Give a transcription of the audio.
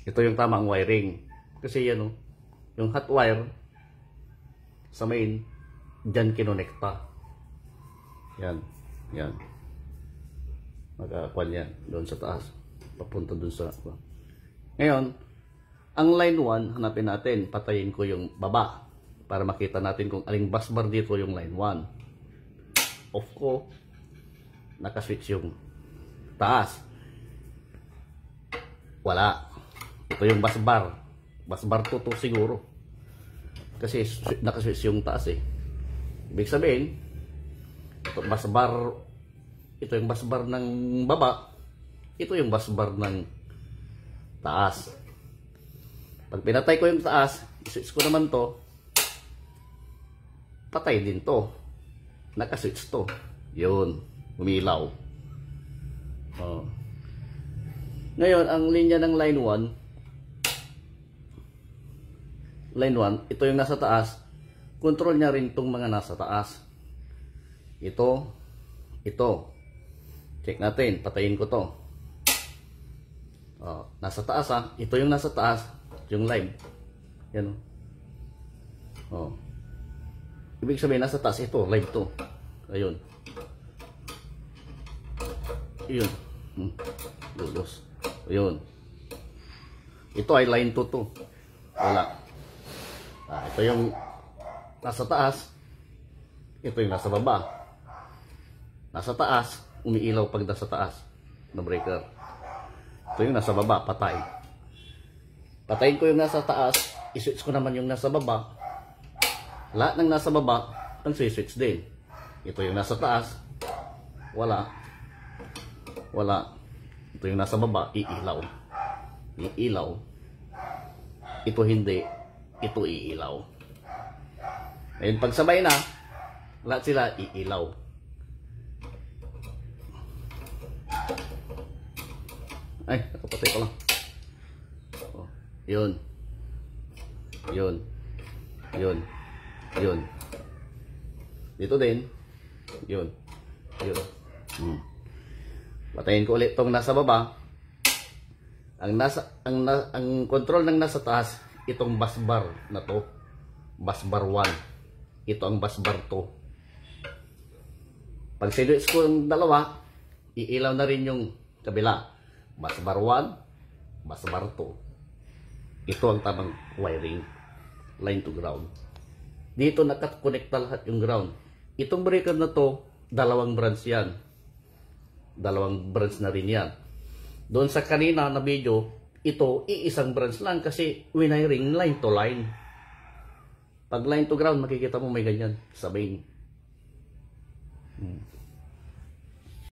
Ito yung tamang wiring. Kasi yan, yung hot wire sa main, dyan kinonekta. Yan. Yan. Magkakuan yan. Doon sa taas. Papunta doon sa... Ngayon, ang line 1, hanapin natin. Patayin ko yung baba. Para makita natin kung aling busbar dito yung line 1. Off ko. Nakaswitch yung taas. Wala. Ito yung busbar. Busbar 2 to siguro. Kasi nakaswitch yung taas eh. Ibig sabihin, ito yung busbar ng baba, ito yung busbar ng taas. Pag pinatay ko yung taas, iswitch ko naman to, patay din to. Nakaswitch to. Yun, umilaw. Oh. Ngayon, ang linya ng line 1, ito yung nasa taas, control niya rin itong mga nasa taas. Ito. Check natin, patayin ko to. Oh, nasa taas ha. Ito yung nasa taas, yung line. Yan. Oh. Ibig sabihin nasa taas ito, line to. Ayun. Ayun. Lulos. Ayun. Ito ay line 2 to. Wala. Ito yung nasa taas. Ito yung nasa baba. Nasa taas, umiilaw pag nasa taas na breaker. Ito yung nasa baba, patay. Patayin ko yung nasa taas, iswitch ko naman yung nasa baba. Lahat ng nasa baba, ang switch din. Ito yung nasa taas, wala. Wala. Ito yung nasa baba, iilaw. Iilaw. Ito hindi. Ito iilaw. Ngayon pagsabay na, lahat sila iilaw. Ay, nakapatay ko lang. Oh, yun. Yun. Yun. Yun. Dito din. Yun. Yun. Patayin ko ulit tong nasa baba. Ang control ng nasa taas, itong busbar na to. Busbar 1. Ito ang busbar 2. Pag sinwitch ko yung dalawa, iilaw na rin yung kabila. Busbar 1, busbar 2. Ito ang tamang wiring. Line to ground. Dito nakakonekta lahat yung ground. Itong breaker na to, dalawang branch yan. Dalawang branch na rin yan. Doon sa kanina na video, ito iisang branch lang kasi wiring line to line. Pag line to ground, makikita mo may ganyan sa main.